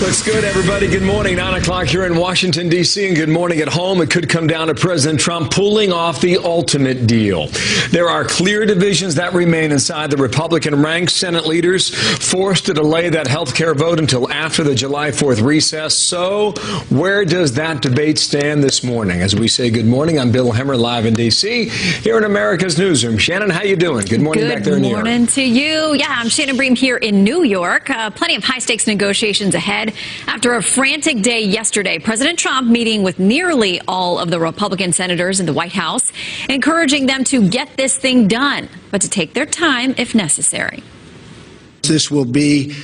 Looks good, everybody. Good morning. 9 o'clock here in Washington, D.C., and good morning at home. It could come down to President Trump pulling off the ultimate deal. There are clear divisions that remain inside the Republican ranks. Senate leaders forced to delay that health care vote until after the July 4th recess. So where does that debate stand this morning? As we say good morning, I'm Bill Hemmer, live in D.C., here in America's Newsroom. Shannon, how you doing? Good morning back there in New York. Good morning to you. Yeah, I'm Shannon Bream here in New York. Plenty of high-stakes negotiations ahead. After a frantic day yesterday, President Trump meeting with nearly all of the Republican senators in the White House, encouraging them to get this thing done, but to take their time if necessary. This will be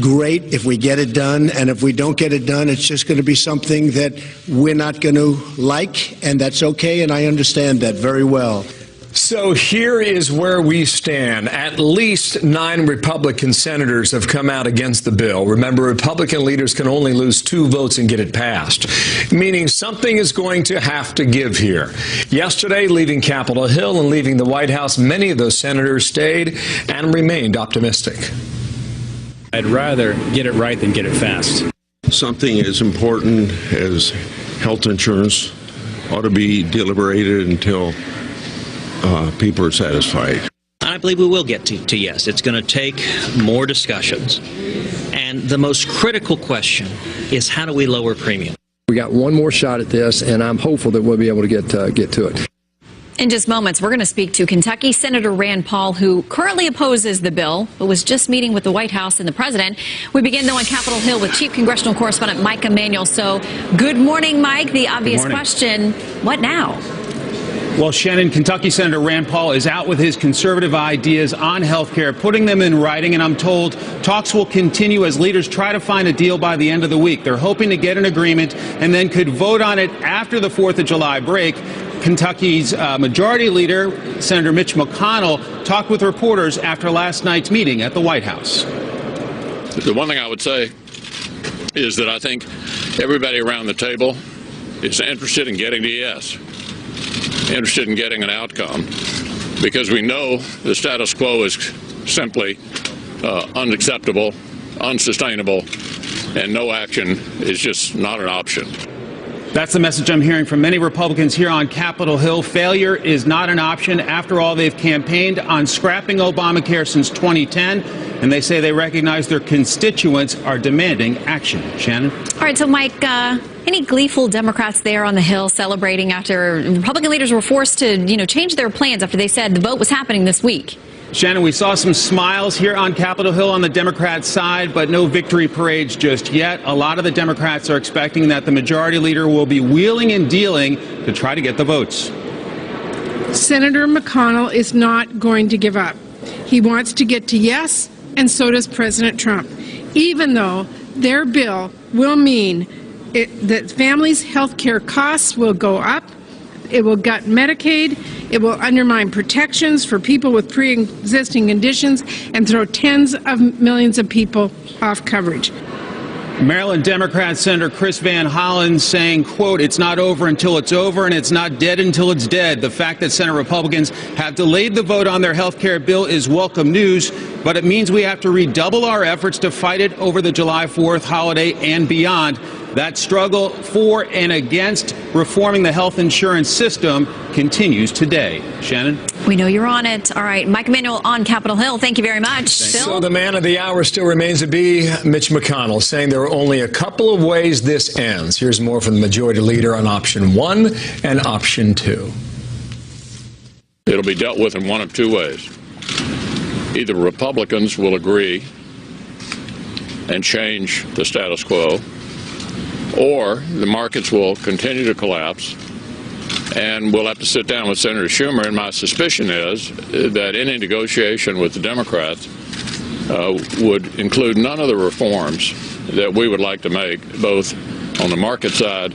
great if we get it done, and if we don't get it done, it's just going to be something that we're not going to like, and that's okay, and I understand that very well. So here is where we stand. At least 9 Republican senators have come out against the bill. Remember, Republican leaders can only lose 2 votes and get it passed, meaning something is going to have to give here. Yesterday, leaving Capitol Hill and leaving the White House, many of those senators stayed and remained optimistic. I'd rather get it right than get it fast. Something as important as health insurance ought to be deliberated until people are satisfied. I believe we will get to yes. It's going to take more discussions. And the most critical question is, how do we lower premium? We got one more shot at this, and I'm hopeful that we'll be able to get to it. In just moments, we're going to speak to Kentucky Senator Rand Paul, who currently opposes the bill, but was just meeting with the White House and the president. We begin, though, on Capitol Hill with Chief Congressional Correspondent Mike Emanuel. So, good morning, Mike. The obvious question, what now? Well, Shannon, Kentucky Senator Rand Paul is out with his conservative ideas on health care, putting them in writing, and I'm told talks will continue as leaders try to find a deal by the end of the week. They're hoping to get an agreement and then could vote on it after the 4th of July break. Kentucky's Majority Leader, Senator Mitch McConnell, talked with reporters after last night's meeting at the White House. The one thing I would say is that I think everybody around the table is interested in getting to yes. Interested in getting an outcome, because we know the status quo is simply unacceptable, unsustainable, and no action is just not an option. That's the message I'm hearing from many Republicans here on Capitol Hill. Failure is not an option. After all, they've campaigned on scrapping Obamacare since 2010, and they say they recognize their constituents are demanding action. Shannon? All right, so Mike, any gleeful Democrats there on the Hill celebrating after Republican leaders were forced to, change their plans after they said the vote was happening this week? Shannon, we saw some smiles here on Capitol Hill on the Democrat side, but no victory parades just yet. A lot of the Democrats are expecting that the Majority Leader will be wheeling and dealing to try to get the votes. Senator McConnell is not going to give up. He wants to get to yes, and so does President Trump, even though their bill will mean that families' health care costs will go up. It will gut Medicaid, it will undermine protections for people with pre-existing conditions, and throw tens of millions of people off coverage. Maryland Democrat Senator Chris Van Hollen saying, quote, "It's not over until it's over, and it's not dead until it's dead." The fact that Senate Republicans have delayed the vote on their health care bill is welcome news, but it means we have to redouble our efforts to fight it over the July 4th holiday and beyond. That struggle for and against reforming the health insurance system continues today. Shannon? We know you're on it. All right, Mike Emanuel on Capitol Hill. Thank you very much. So the man of the hour still remains to be Mitch McConnell, saying there are only a couple of ways this ends. Here's more from the Majority Leader on option 1 and option 2. It'll be dealt with in one of 2 ways. Either Republicans will agree and change the status quo, or the markets will continue to collapse, and we'll have to sit down with Senator Schumer. And my suspicion is that any negotiation with the Democrats would include none of the reforms that we would like to make, both on the market side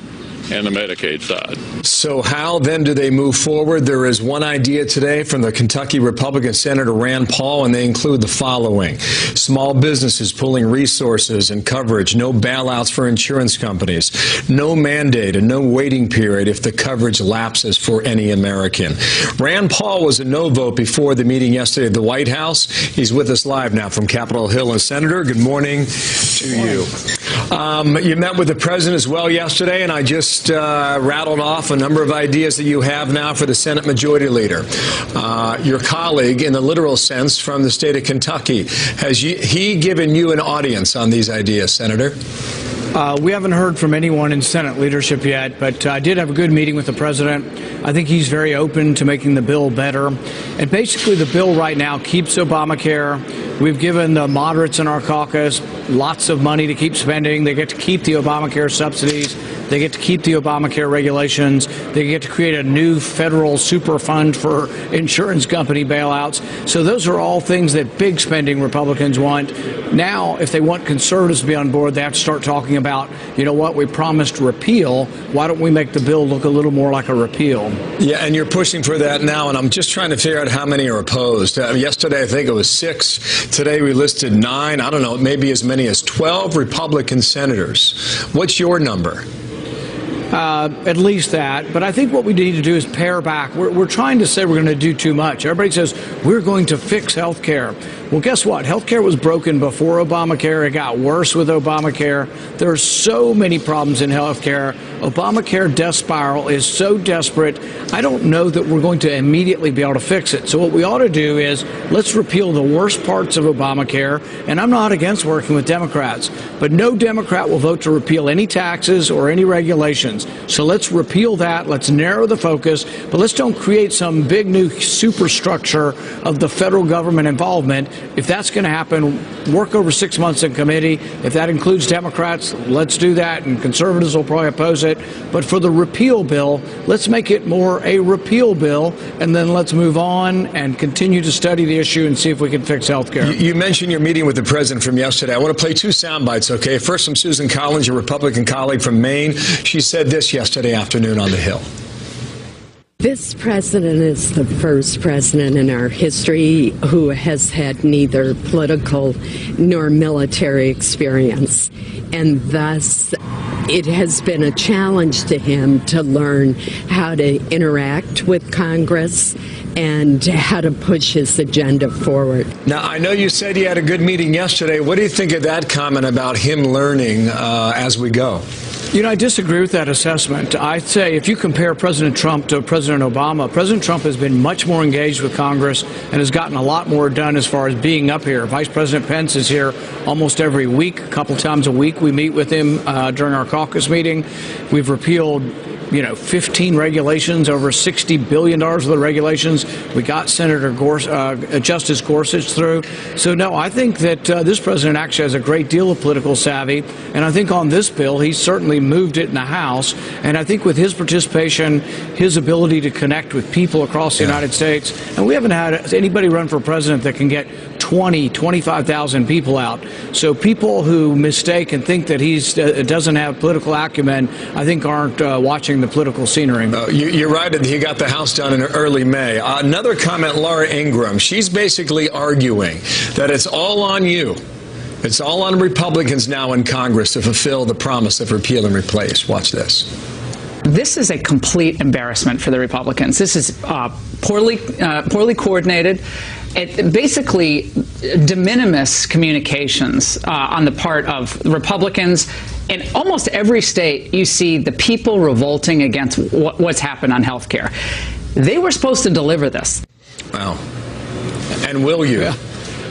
and the Medicaid side. So how then do they move forward? There is one idea today from the Kentucky Republican Senator Rand Paul, and they include the following: small businesses pulling resources and coverage, no bailouts for insurance companies, no mandate and no waiting period if the coverage lapses for any American. Rand Paul was a no vote before the meeting yesterday at the White House. He's with us live now from Capitol Hill. And Senator, good morning. to you. You met with the president as well yesterday, and I just rattled off a number of ideas that you have now for the Senate Majority Leader. Your colleague, in the literal sense, from the state of Kentucky, has he given you an audience on these ideas, Senator? We haven't heard from anyone in Senate leadership yet, but I did have a good meeting with the president. I think he's very open to making the bill better. And basically, the bill right now keeps Obamacare. We've given the moderates in our caucus lots of money to keep spending. They get to keep the Obamacare subsidies. They get to keep the Obamacare regulations. They get to create a new federal super fund for insurance company bailouts. So those are all things that big spending Republicans want. Now, if they want conservatives to be on board, they have to start talking about, you know what, we promised repeal. Why don't we make the bill look a little more like a repeal? Yeah, and you're pushing for that now, and I'm just trying to figure out how many are opposed. Yesterday, I think it was 6. Today, we listed 9. I don't know, maybe as many as 12 Republican senators. What's your number? At least that. But I think what we need to do is pare back. We're trying to say we're going to do too much. Everybody says we're going to fix health care. Well, guess what? Health care was broken before Obamacare. It got worse with Obamacare. There are so many problems in health care. Obamacare death spiral is so desperate. I don't know that we're going to immediately be able to fix it. So what we ought to do is let's repeal the worst parts of Obamacare. And I'm not against working with Democrats, but no Democrat will vote to repeal any taxes or any regulations. So let's repeal that. Let's narrow the focus, but let's don't create some big new superstructure of the federal government involvement. If that's going to happen, work over 6 months in committee. If that includes Democrats, let's do that, and conservatives will probably oppose it. But for the repeal bill, let's make it more a repeal bill, and then let's move on and continue to study the issue and see if we can fix health care. You mentioned your meeting with the president from yesterday. I want to play 2 sound bites, okay? First from Susan Collins, your Republican colleague from Maine. She said this yesterday afternoon on the Hill. This president is the first president in our history who has had neither political nor military experience, and thus it has been a challenge to him to learn how to interact with Congress and how to push his agenda forward. Now, I know you said you had a good meeting yesterday. What do you think of that comment about him learning as we go? You know, I disagree with that assessment. I'd say if you compare President Trump to President Obama, President Trump has been much more engaged with Congress and has gotten a lot more done as far as being up here. Vice President Pence is here almost every week, a couple times a week. We meet with him during our caucus meeting. We've repealed 15 regulations, over $60 billion worth of regulations. We got Justice Gorsuch through. So, no, I think that this president actually has a great deal of political savvy. And I think on this bill, he certainly moved it in the House. And I think with his participation, his ability to connect with people across the United States, and we haven't had anybody run for president that can get 25,000 people out. So people who mistake and think that he doesn't have political acumen, I think aren't watching the political scenery. You're right that he got the House done in early May. Another comment, Laura Ingraham. She's basically arguing that it's all on you. It's all on Republicans now in Congress to fulfill the promise of repeal and replace. Watch this. This is a complete embarrassment for the Republicans. This is poorly coordinated. It basically de minimis communications on the part of Republicans. In almost every state, you see the people revolting against what's happened on health care. They were supposed to deliver this. Wow. And will you? Yeah.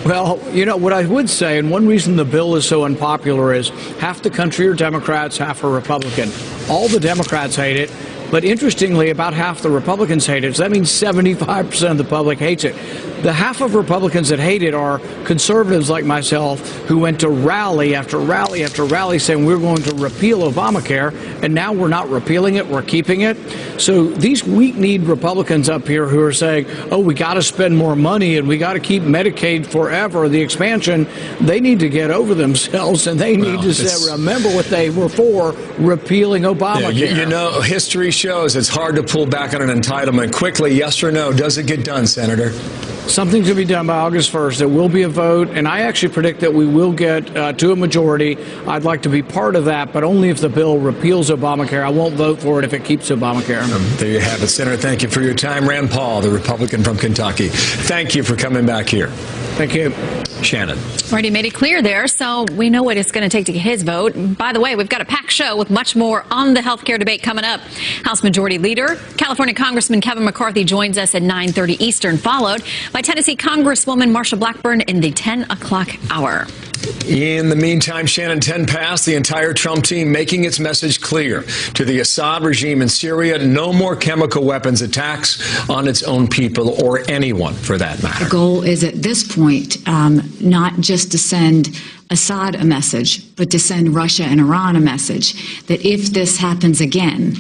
Well, what I would say, and one reason the bill is so unpopular is half the country are Democrats, half are Republican. All the Democrats hate it. But interestingly, about half the Republicans hate it. So that means 75% of the public hates it. The half of Republicans that hate it are conservatives like myself who went to rally after rally after rally saying we're going to repeal Obamacare, and now we're not repealing it, we're keeping it. So these weak-kneed Republicans up here who are saying, oh, we got to spend more money and we got to keep Medicaid forever, the expansion, they need to get over themselves and they need to say, remember what they were for, repealing Obamacare. Yeah, history shows it's hard to pull back on an entitlement quickly. Yes or no? Does it get done, Senator? Something's going to be done by August 1st. There will be a vote, and I actually predict that we will get to a majority. I'd like to be part of that, but only if the bill repeals Obamacare. I won't vote for it if it keeps Obamacare. There you have it, Senator. Thank you for your time. Rand Paul, the Republican from Kentucky. Thank you for coming back here. Thank you. Shannon. Already made it clear there, so we know what it's going to take to get his vote. By the way, we've got a packed show with much more on the health care debate coming up. House Majority Leader, California Congressman Kevin McCarthy joins us at 9:30 Eastern, followed by Tennessee Congresswoman Marsha Blackburn in the 10 o'clock hour. In the meantime, Shannon, 10 past, the entire Trump team making its message clear to the Assad regime in Syria: no more chemical weapons attacks on its own people or anyone for that matter. The goal is at this point not just to send Assad a message, but to send Russia and Iran a message that if this happens again,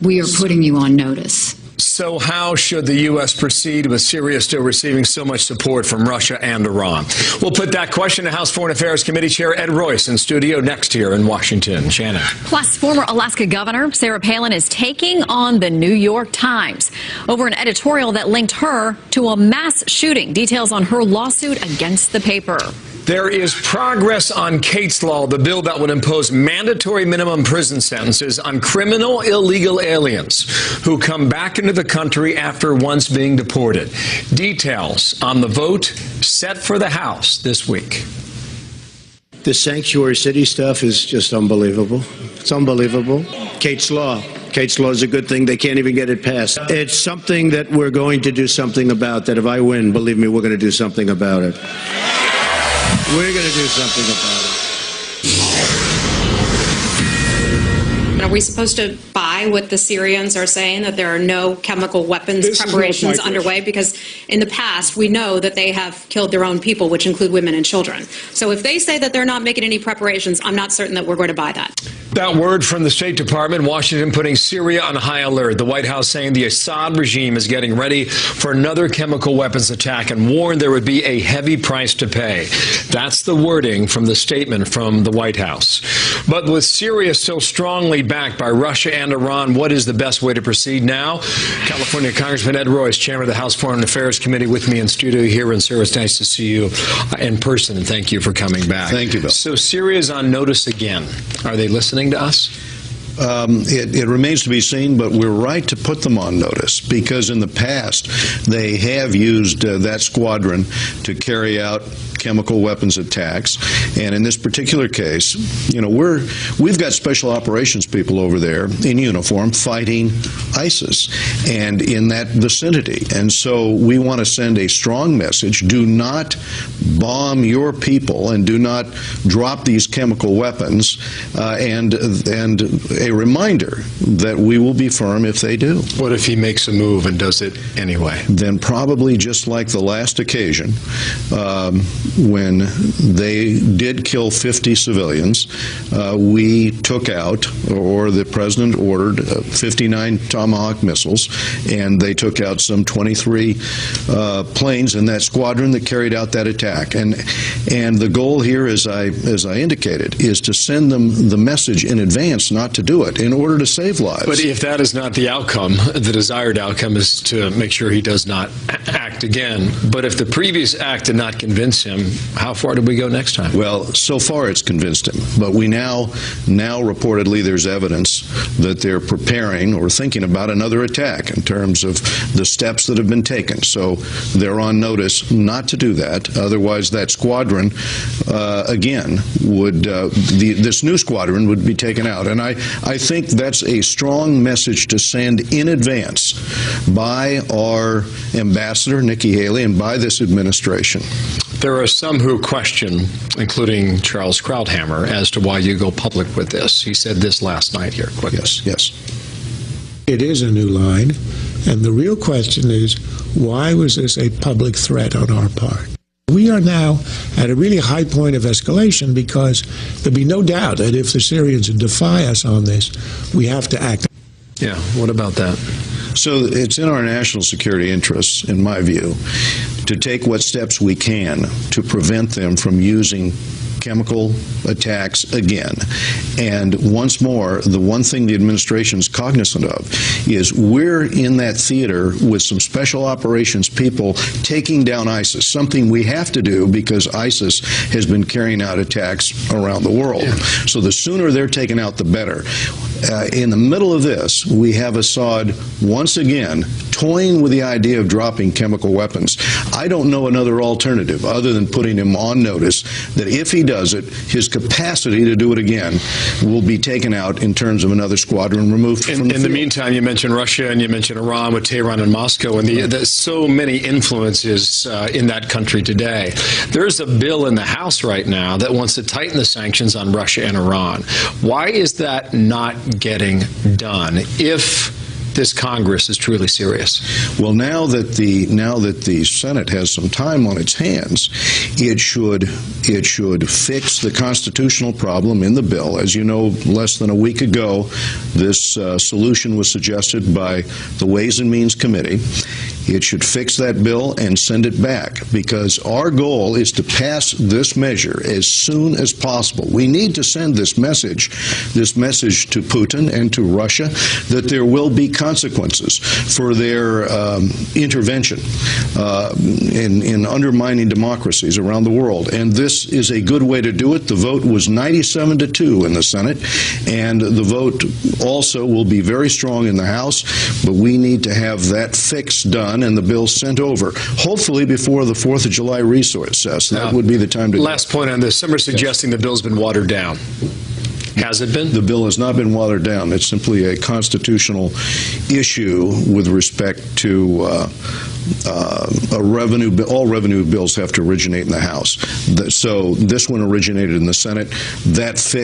we are putting you on notice. So how should the U.S. proceed with Syria still receiving so much support from Russia and Iran? We'll put that question to House Foreign Affairs Committee Chair Ed Royce in studio next here in Washington. Shannon. Plus, former Alaska Governor Sarah Palin is taking on the New York Times over an editorial that linked her to a mass shooting. Details on her lawsuit against the paper. There is progress on Kate's Law, the bill that would impose mandatory minimum prison sentences on criminal illegal aliens who come back into the country after once being deported. Details on the vote set for the House this week. The sanctuary city stuff is just unbelievable. It's unbelievable. Kate's Law. Kate's Law is a good thing. They can't even get it passed. It's something that we're going to do something about, that if I win, believe me, we're going to do something about it. We're going to do something about it. Are we supposed to buy what the Syrians are saying, that there are no chemical weapons preparations underway? Because in the past, we know that they have killed their own people, which include women and children. So if they say that they're not making any preparations, I'm not certain that we're going to buy that. That word from the State Department, Washington putting Syria on high alert. The White House saying the Assad regime is getting ready for another chemical weapons attack and warned there would be a heavy price to pay. That's the wording from the statement from the White House. But with Syria still strongly backed by Russia and Iran, what is the best way to proceed now? California Congressman Ed Royce, chairman of the House Foreign Affairs Committee, with me in studio here in Syria. It's nice to see you in person, and thank you for coming back. Thank you, Bill. So Syria is on notice again. Are they listening to us? It remains to be seen, but we're right to put them on notice, because in the past they have used that squadron to carry out chemical weapons attacks. And in this particular case, you know, we've got special operations people over there in uniform fighting ISIS and in that vicinity. And so we want to send a strong message: do not bomb your people and do not drop these chemical weapons, and a reminder that we will be firm if they do. What if he makes a move and does it anyway? Then probably just like the last occasion, when they did kill 50 civilians, we took out, or the president ordered, 59 Tomahawk missiles, and they took out some 23 planes in that squadron that carried out that attack. And the goal here, as I indicated, is to send them the message in advance not to do it in order to save lives. But if that is not the outcome, the desired outcome is to make sure he does not act again. But if the previous act did not convince him, how far did we go next time? Well, so far it's convinced him. But we now reportedly there's evidence that they're preparing or thinking about another attack in terms of the steps that have been taken. So they're on notice not to do that. Otherwise, that squadron, again, would this new squadron would be taken out. And I think that's a strong message to send in advance by our ambassador, Nikki Haley, and by this administration. There are some who question, including Charles Krauthammer, as to why you go public with this. He said this last night here. Quickly. Yes. It is a new line, and the real question is, why was this a public threat on our part? We are now at a really high point of escalation, because there'll be no doubt that if the Syrians defy us on this, we have to act. Yeah, what about that? So it's in our national security interests, in my view, to take what steps we can to prevent them from using chemical attacks again. And once more, the one thing the administration is cognizant of is we're in that theater with some special operations people taking down ISIS, something we have to do because ISIS has been carrying out attacks around the world. Yeah. So the sooner they're taken out, the better. In the middle of this, we have Assad once again toying with the idea of dropping chemical weapons. I don't know another alternative other than putting him on notice that if he does it, his capacity to do it again will be taken out in terms of another squadron removed from the field. In the meantime, you mentioned Russia and you mentioned Iran with Tehran and Moscow, and there's so many influences in that country today. There's a bill in the House right now that wants to tighten the sanctions on Russia and Iran. Why is that not getting done if this Congress is truly serious? Well, now that the Senate has some time on its hands, it should fix the constitutional problem in the bill. As you know, less than a week ago, this solution was suggested by the Ways and Means Committee. It should fix that bill and send it back, because our goal is to pass this measure as soon as possible. We need to send this message to Putin and to Russia that there will be consequences for their intervention in undermining democracies around the world. And this is a good way to do it. The vote was 97-2 in the Senate, and the vote also will be very strong in the House, but we need to have that fix done and the bill sent over, hopefully before the 4th of July recess. That would be the time to do it. Last point on this. Some are suggesting the bill's been watered down. Has it been? The bill has not been watered down. It's simply a constitutional issue with respect to a revenue bill. All revenue bills have to originate in the House. So this one originated in the Senate. This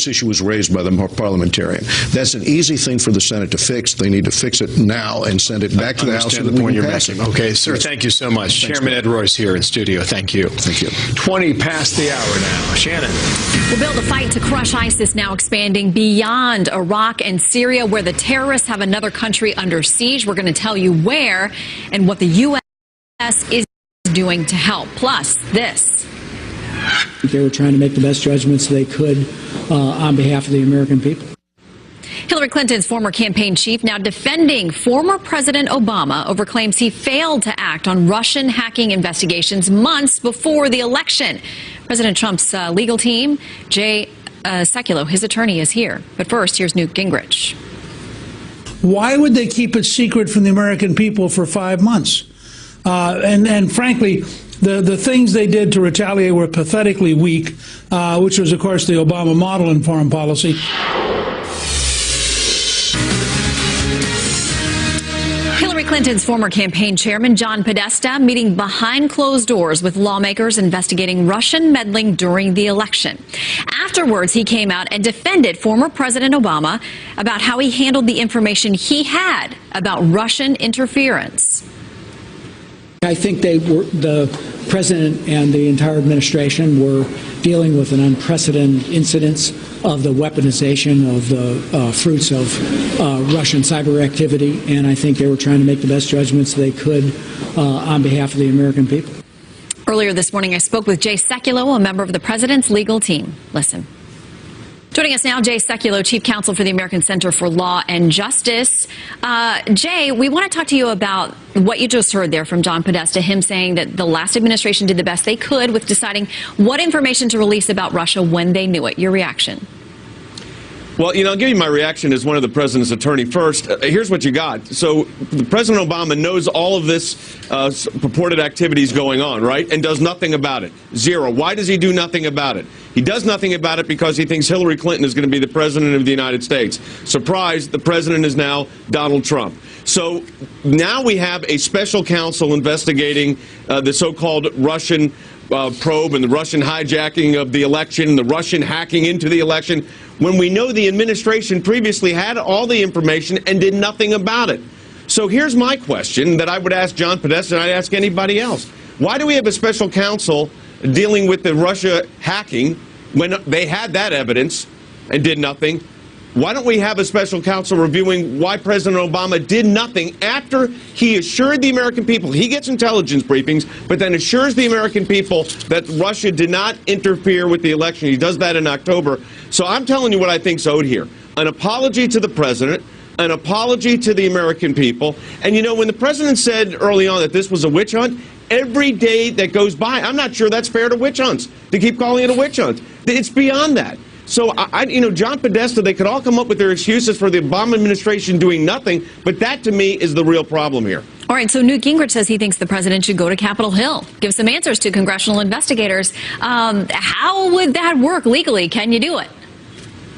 issue was raised by the parliamentarian. That's an easy thing for the Senate to fix. They need to fix it now and send it back to the House. I understand the point you're making. Okay, sir, thank you so much. Thanks, Chairman Ed Royce here in studio. Thank you. Thank you. 20 past the hour now. Shannon. Well, Bill, the fight to crush ISIS now expanding beyond Iraq and Syria, where the terrorists have another country under siege. We're going to tell you where and what the U.S. is doing to help. Plus, this. They were trying to make the best judgments they could on behalf of the American people. Hillary Clinton's former campaign chief now defending former President Obama over claims he failed to act on Russian hacking investigations months before the election. President Trump's legal team, Jay Sekulow, his attorney, is here. But first, here's Newt Gingrich. Why would they keep it secret from the American people for 5 months? And frankly, the things they did to retaliate were pathetically weak, which was, of course, the Obama model in foreign policy. Hillary Clinton's former campaign chairman, John Podesta, meeting behind closed doors with lawmakers investigating Russian meddling during the election. Afterwards, he came out and defended former President Obama about how he handled the information he had about Russian interference. I think the president and the entire administration were dealing with an unprecedented incidence of the weaponization of the fruits of Russian cyber activity, and I think they were trying to make the best judgments they could on behalf of the American people. Earlier this morning, I spoke with Jay Sekulow, a member of the president's legal team. Listen. Joining us now, Jay Sekulow, Chief Counsel for the American Center for Law and Justice. Jay, we want to talk to you about what you just heard there from John Podesta, him saying that the last administration did the best they could with deciding what information to release about Russia when they knew it. Your reaction? Well, I'll give you my reaction as one of the president's attorney first. Here's what you got. So President Obama knows all of this purported activities going on, right, and does nothing about it. Zero. Why does he do nothing about it? He does nothing about it because he thinks Hillary Clinton is going to be the president of the United States. Surprise, the president is now Donald Trump. So now we have a special counsel investigating the so-called Russian probe and the Russian hijacking of the election and the Russian hacking into the election, when we know the administration previously had all the information and did nothing about it. So here's my question that I would ask John Podesta and I'd ask anybody else. Why do we have a special counsel dealing with the Russia hacking when they had that evidence and did nothing? Why don't we have a special counsel reviewing why President Obama did nothing after he assured the American people, he gets intelligence briefings, but then assures the American people that Russia did not interfere with the election. He does that in October. So I'm telling you what I think's owed here. An apology to the president, an apology to the American people. And you know, when the president said early on that this was a witch hunt, every day that goes by, I'm not sure that's fair to witch hunts, to keep calling it a witch hunt. It's beyond that. So, John Podesta, they could all come up with their excuses for the Obama administration doing nothing, but that, to me, is the real problem here. All right, so Newt Gingrich says he thinks the president should go to Capitol Hill, give some answers to congressional investigators. How would that work legally? Can you do it?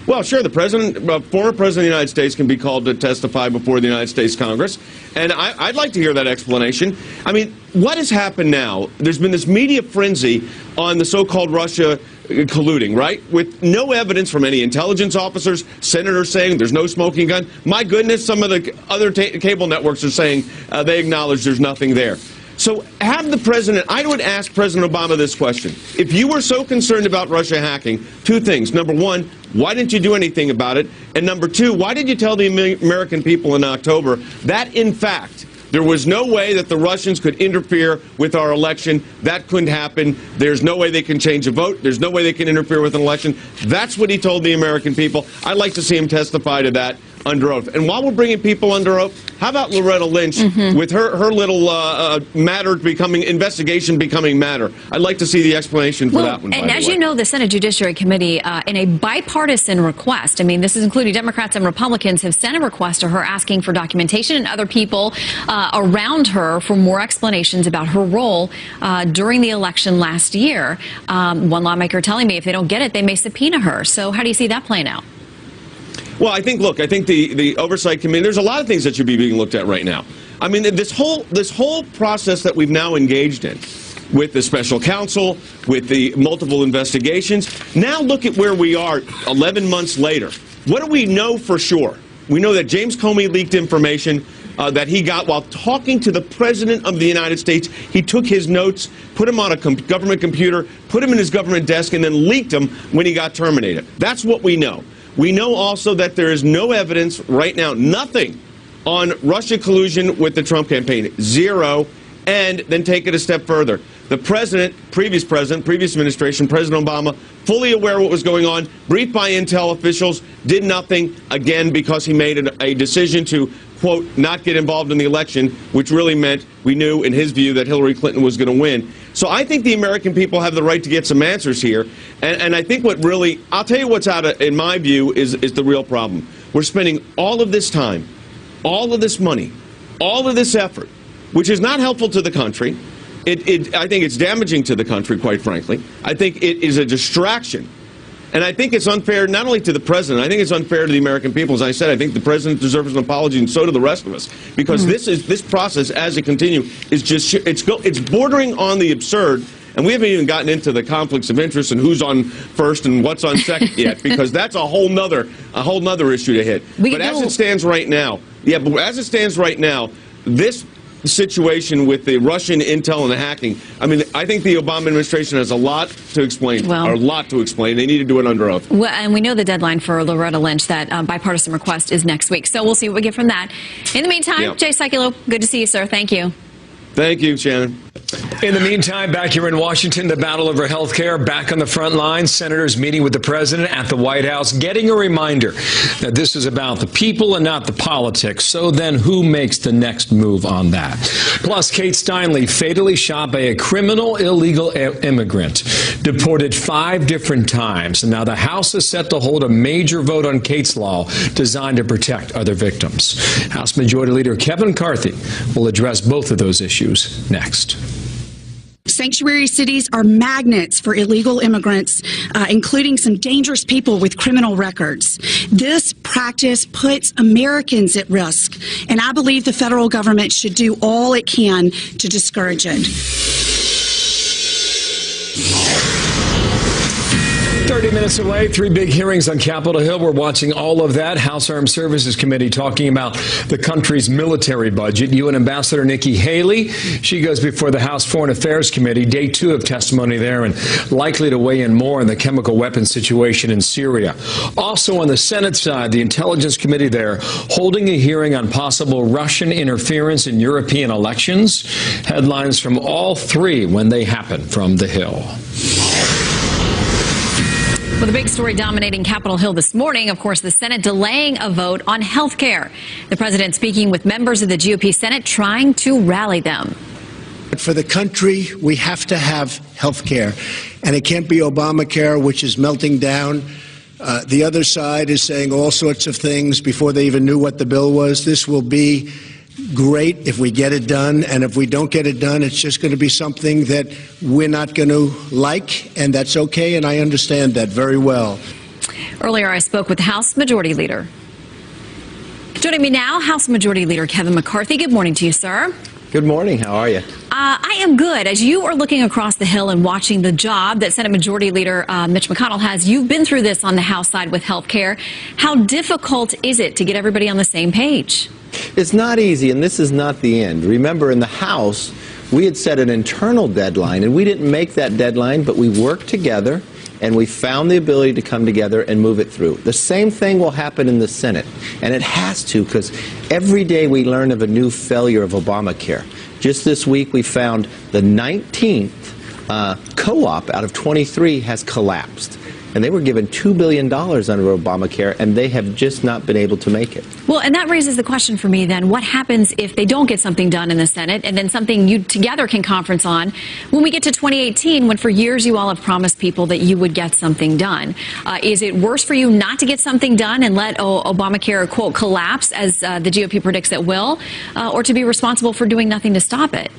Well, sure, the president, former president of the United States can be called to testify before the United States Congress, and I'd like to hear that explanation. I mean, what has happened now? There's been this media frenzy on the so-called Russia colluding, right? With no evidence from any intelligence officers, senators saying there's no smoking gun. My goodness, some of the other cable networks are saying they acknowledge there's nothing there. So have the president, I would ask President Obama this question. If you were so concerned about Russia hacking, two things. Number one, why didn't you do anything about it? And number two, why did you tell the American people in October that, in fact, there was no way that the Russians could interfere with our election? That couldn't happen. There's no way they can change a vote. There's no way they can interfere with an election. That's what he told the American people. I'd like to see him testify to that under oath. And while we're bringing people under oath, how about Loretta Lynch with her little investigation becoming matter? I'd like to see the explanation for that one. And as you know, the Senate Judiciary Committee, in a bipartisan request, I mean, this is including Democrats and Republicans, have sent a request to her asking for documentation and other people around her for more explanations about her role during the election last year. One lawmaker telling me if they don't get it, they may subpoena her. So how do you see that playing out? Well, I think the Oversight Committee, there's a lot of things that should be being looked at right now. I mean, this whole process that we've now engaged in with the special counsel, with the multiple investigations, now look at where we are 11 months later. What do we know for sure? We know that James Comey leaked information that he got while talking to the President of the United States. He took his notes, put them on a government computer, put them in his government desk, and then leaked them when he got terminated. That's what we know. We know also that there is no evidence right now, nothing on Russia collusion with the Trump campaign. Zero. And then take it a step further. The president, previous administration, President Obama, fully aware of what was going on, briefed by intel officials, did nothing, again, because he made a decision to, quote, not get involved in the election, which really meant we knew, in his view, that Hillary Clinton was going to win. So I think the American people have the right to get some answers here. And I think what really, I'll tell you what's in my view, is the real problem. We're spending all of this time, all of this money, all of this effort, which is not helpful to the country. I think it's damaging to the country, quite frankly. I think it is a distraction. And I think it's unfair not only to the president, I think it's unfair to the American people. As I said, I think the president deserves an apology, and so do the rest of us. Because this process, as it continues, is just, it's bordering on the absurd. And we haven't even gotten into the conflicts of interest and who's on first and what's on second yet, because that's a whole nother issue to hit. But as it stands right now, this situation with the Russian intel and the hacking, I mean, I think the Obama administration has a lot to explain, or a lot to explain. They need to do it under oath. Well, and we know the deadline for Loretta Lynch, that bipartisan request, is next week. So we'll see what we get from that. In the meantime, Jay Sekulow, good to see you, sir. Thank you. Thank you, Shannon. In the meantime, back here in Washington, the battle over health care back on the front lines. Senators meeting with the president at the White House, getting a reminder that this is about the people and not the politics. So then who makes the next move on that? Plus, Kate Steinle fatally shot by a criminal illegal immigrant, deported 5 different times. And now the House is set to hold a major vote on Kate's law designed to protect other victims. House Majority Leader Kevin McCarthy will address both of those issues next. Sanctuary cities are magnets for illegal immigrants, including some dangerous people with criminal records. This practice puts Americans at risk, and I believe the federal government should do all it can to discourage it. 30 minutes away, 3 big hearings on Capitol Hill. We're watching all of that. House Armed Services Committee talking about the country's military budget. UN Ambassador Nikki Haley, she goes before the House Foreign Affairs Committee, day 2 of testimony there, and likely to weigh in more on the chemical weapons situation in Syria. Also on the Senate side, the Intelligence Committee there holding a hearing on possible Russian interference in European elections. Headlines from all 3 when they happen from the Hill. Well, the big story dominating Capitol Hill this morning, of course, the Senate delaying a vote on health care. The president speaking with members of the GOP Senate, trying to rally them. For the country, we have to have health care, and it can't be Obamacare, which is melting down. The other side is saying all sorts of things before they even knew what the bill was. This will be great if we get it done, and if we don't get it done, it's just going to be something that we're not going to like, and that's okay, and I understand that very well. Earlier, I spoke with House Majority Leader. Joining me now, House Majority Leader Kevin McCarthy. Good morning to you, sir. Good morning. How are you? I am good. As you are looking across the Hill and watching the job that Senate Majority Leader Mitch McConnell has, you've been through this on the House side with health care. How difficult is it to get everybody on the same page? It's not easy, and this is not the end. Remember, in the House, we had set an internal deadline, and we didn't make that deadline, but we worked together, and we found the ability to come together and move it through. The same thing will happen in the Senate, and it has to, because every day we learn of a new failure of Obamacare. Just this week, we found the 19th co-op out of 23 has collapsed. And they were given $2 billion under Obamacare, and they have just not been able to make it. Well, and that raises the question for me then, what happens if they don't get something done in the Senate, and then something you together can conference on when we get to 2018, when for years you all have promised people that you would get something done? Is it worse for you not to get something done and let Obamacare, quote, collapse, as the GOP predicts it will, or to be responsible for doing nothing to stop it?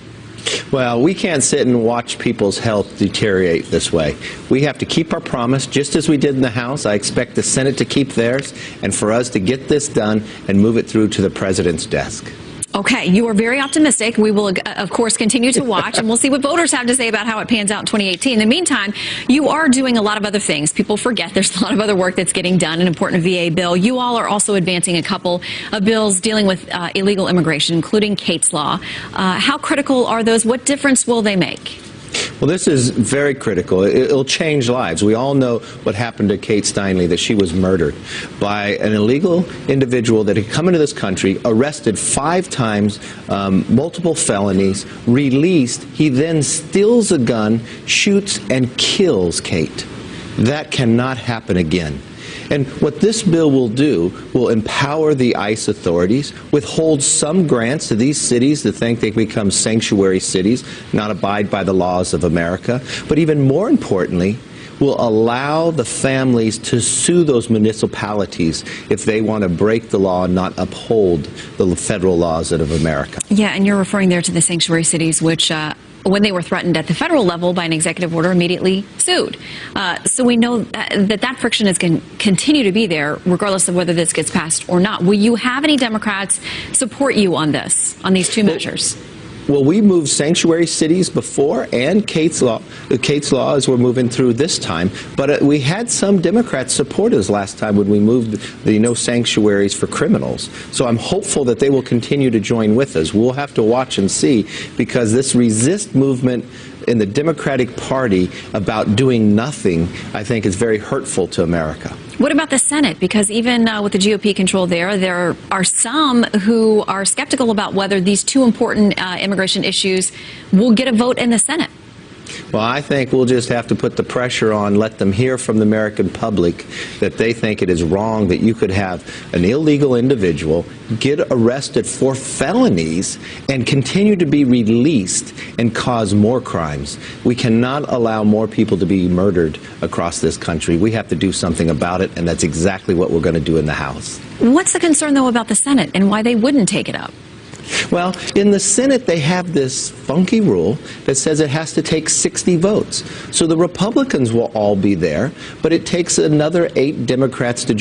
Well, we can't sit and watch people's health deteriorate this way. We have to keep our promise, just as we did in the House. I expect the Senate to keep theirs, and for us to get this done and move it through to the president's desk. Okay, you are very optimistic. We will, of course, continue to watch, and we'll see what voters have to say about how it pans out in 2018. In the meantime, you are doing a lot of other things. People forget there's a lot of other work that's getting done, an important VA bill. You all are also advancing a couple of bills dealing with illegal immigration, including Kate's Law. How critical are those? What difference will they make? Well, this is very critical. It'll change lives. We all know what happened to Kate Steinle, that she was murdered by an illegal individual that had come into this country, arrested 5 times, multiple felonies, released. He then steals a gun, shoots, and kills Kate. That cannot happen again. And what this bill will do will empower the ICE authorities, withhold some grants to these cities that think they become sanctuary cities, not abide by the laws of America, but even more importantly, will allow the families to sue those municipalities if they want to break the law and not uphold the federal laws of America. Yeah, and you're referring there to the sanctuary cities, which when they were threatened at the federal level by an executive order, immediately sued. So we know that friction is going to continue to be there, regardless of whether this gets passed or not. Will you have any Democrats support you on this, on these 2 measures? Well, we moved sanctuary cities before, and Kate's Law as we're moving through this time. But we had some Democrats support us last time when we moved the no sanctuaries for criminals. So I'm hopeful that they will continue to join with us. We'll have to watch and see, because this resist movement in the Democratic Party about doing nothing, I think, is very hurtful to America. What about the Senate? Because even with the GOP control there are some who are skeptical about whether these 2 important immigration issues will get a vote in the Senate. Well, I think we'll just have to put the pressure on, let them hear from the American public that they think it is wrong that you could have an illegal individual get arrested for felonies and continue to be released and cause more crimes. We cannot allow more people to be murdered across this country. We have to do something about it, and that's exactly what we're going to do in the House. What's the concern, though, about the Senate and why they wouldn't take it up? Well, in the Senate, they have this funky rule that says it has to take 60 votes. So the Republicans will all be there, but it takes another 8 Democrats to